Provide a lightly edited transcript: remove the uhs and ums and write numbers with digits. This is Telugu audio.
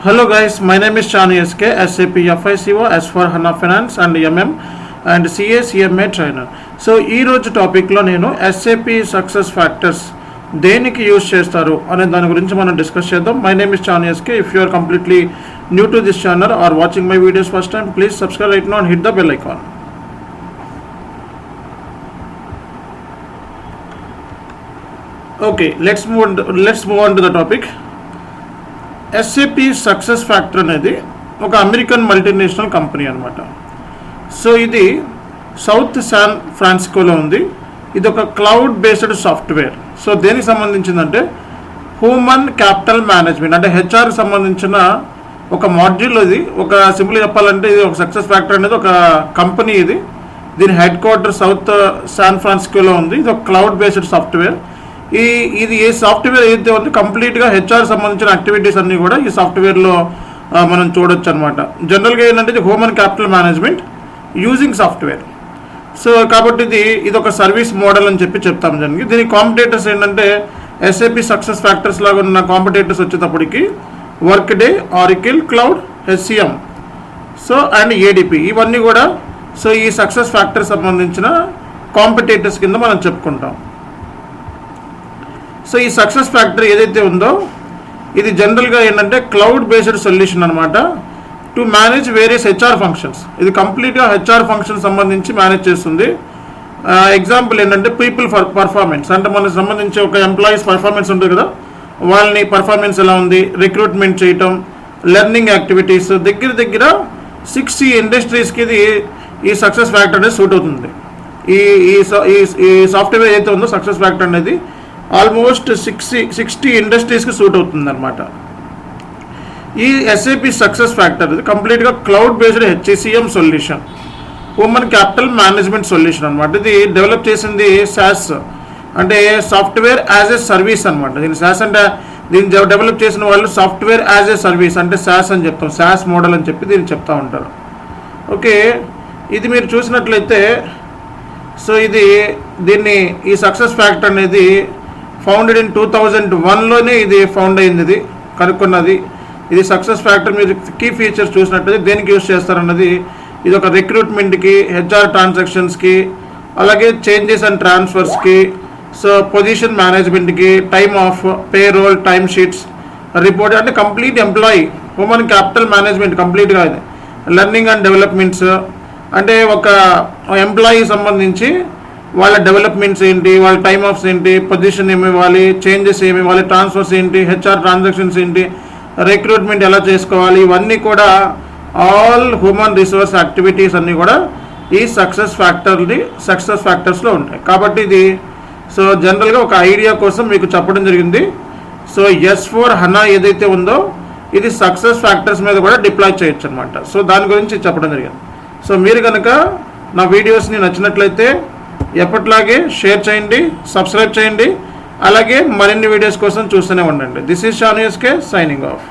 Hello guys, my name is Chanu SAP FICO as for HANA Finance and MM and CA CMA trainer. So ee roju topic lo nenu SAP Success Factors దేనికి యూజ్ చేస్తారు అనే దాని గురించి మనం డిస్కస్ చేద్దాం. My name is Chanu SK. If you are completely new to this channel or watching my videos first time, please subscribe right now and hit the bell icon. Okay, let's move on to the topic. SAP success factor అనేది ఒక అమెరికన్ మల్టీనేషనల్ కంపెనీ అనమాట. సో ఇది సౌత్ శాన్ ఫ్రాన్సిస్కోలో ఉంది. ఇది ఒక క్లౌడ్ బేస్డ్ సాఫ్ట్వేర్. సో దేనికి సంబంధించిందంటే హ్యూమన్ క్యాపిటల్ మేనేజ్మెంట్, అంటే హెచ్ఆర్ సంబంధించిన ఒక మాడ్యూల్. ఇది ఒక సింపుల్గా చెప్పాలంటే ఇది ఒక సక్సెస్ ఫ్యాక్టర్ అనేది ఒక కంపెనీ. ఇది దీని హెడ్క్వార్టర్ సౌత్ శాన్ ఫ్రాన్సిస్కోలో ఉంది. ఇది ఒక క్లౌడ్ బేస్డ్ సాఫ్ట్వేర్. ఇది ఏ సాఫ్ట్వేర్ ఏదైతే ఉంది కంప్లీట్గా హెచ్ఆర్ సంబంధించిన యాక్టివిటీస్ అన్నీ కూడా ఈ సాఫ్ట్వేర్లో మనం చూడొచ్చు అనమాట. జనరల్గా ఏంటంటే ఇది human capital management using software. So కాబట్టి ఇది ఒక సర్వీస్ మోడల్ అని చెప్తాం దానికి. దీని కాంపిటేటర్స్ ఏంటంటే SAP సక్సెస్ ఫ్యాక్టర్స్ లాగా ఉన్న కాంపిటేటర్స్ వచ్చేటప్పటికి work day, auricle, cloud, HCM, so and ADP, ఇవన్నీ కూడా సో ఈ సక్సెస్ ఫ్యాక్టర్ సంబంధించిన కాంపిటేటర్స్ కింద మనం చెప్పుకుంటాం. సో ఈ సక్సెస్ ఫ్యాక్టర్ ఏదైతే ఉందో ఇది జనరల్గా ఏంటంటే క్లౌడ్ బేస్డ్ సొల్యూషన్ అనమాట to manage various HR functions. ఇది కంప్లీట్గా హెచ్ఆర్ ఫంక్షన్ సంబంధించి మేనేజ్ చేస్తుంది. ఎగ్జాంపుల్ ఏంటంటే పీపుల్ పర్ఫార్మెన్స్, అంటే మనకు సంబంధించి ఒక ఎంప్లాయీస్ పర్ఫార్మెన్స్ ఉంటుంది కదా, వాళ్ళని పర్ఫార్మెన్స్ ఎలా ఉంది, రిక్రూట్మెంట్ చేయటం, లెర్నింగ్ యాక్టివిటీస్, దగ్గర 60 ఇండస్ట్రీస్కి ఇది ఈ సక్సెస్ ఫ్యాక్టర్ అనేది సూట్ అవుతుంది. ఈ సాఫ్ట్వేర్ ఏదైతే ఉందో సక్సెస్ ఫ్యాక్టర్ అనేది ఆల్మోస్ట్ 60 ఇండస్ట్రీస్కి సూట్ అవుతుంది అనమాట. ఈ SAP సక్సెస్ ఫ్యాక్టర్ ఇది కంప్లీట్గా cloud based HCM solution, human capital management solution అనమాట. ఇది డెవలప్ చేసింది SaaS, అంటే సాఫ్ట్వేర్ యాజ్ ఏ సర్వీస్ అనమాట. దీని SaaS అంటే దీన్ని డెవలప్ చేసిన వాళ్ళు సాఫ్ట్వేర్ యాజ్ ఏ సర్వీస్ అంటే SaaS అని చెప్తాం, SaaS మోడల్ అని చెప్పి దీన్ని చెప్తూ ఉంటారు. ఓకే, ఇది మీరు చూసినట్లయితే సో దీన్ని ఈ సక్సెస్ ఫ్యాక్టర్ అనేది ఫౌండెడ్ ఇన్ 2001లోనే ఇది ఫౌండ్ అయింది, ఇది కనుక్కున్నది. ఇది సక్సెస్ ఫ్యాక్టర్ మీరు కీ ఫీచర్స్ చూసినట్లయితే దేనికి యూజ్ చేస్తారన్నది, ఇది ఒక రిక్రూట్మెంట్కి, హెచ్ఆర్ ట్రాన్సాక్షన్స్కి, అలాగే చేంజెస్ అండ్ ట్రాన్స్ఫర్స్కి, సో పొజిషన్ మేనేజ్మెంట్కి, time off, payroll, time sheets, report, అంటే complete employee human capital management కంప్లీట్గా ఇది. లెర్నింగ్ అండ్ డెవలప్మెంట్స్, అంటే ఒక ఎంప్లాయీ సంబంధించి వాళ్ళ డెవలప్మెంట్స్ ఏంటి, వాళ్ళ టైమ్ ఆఫ్స్ ఏంటి, పొజిషన్ ఏమి ఇవ్వాలి, చేంజెస్ ఏమి ఇవ్వాలి, ట్రాన్స్ఫర్స్ ఏంటి, హెచ్ఆర్ ట్రాన్సాక్షన్స్ ఏంటి, రిక్రూట్మెంట్ ఎలా చేసుకోవాలి, ఇవన్నీ కూడా ఆల్ హ్యూమన్ రిసోర్స్ యాక్టివిటీస్ అన్నీ కూడా ఈ సక్సెస్ ఫ్యాక్టర్స్లో ఉంటాయి. కాబట్టి ఇది సో జనరల్గా ఒక ఐడియా కోసం మీకు చెప్పడం జరిగింది. సో S4 HANA ఏదైతే ఉందో ఇది సక్సెస్ ఫ్యాక్టర్స్ మీద కూడా డిప్లాయ్ చేయొచ్చు అనమాట. సో దాని గురించి చెప్పడం జరిగింది. సో మీరు కనుక నా వీడియోస్ని నచ్చినట్లయితే ఎప్పట్లాగే షేర్ చేయండి, సబ్స్క్రైబ్ చేయండి, అలాగే మరిన్ని వీడియోస్ కోసం చూస్తూనే ఉండండి. This is Chanu SK signing of.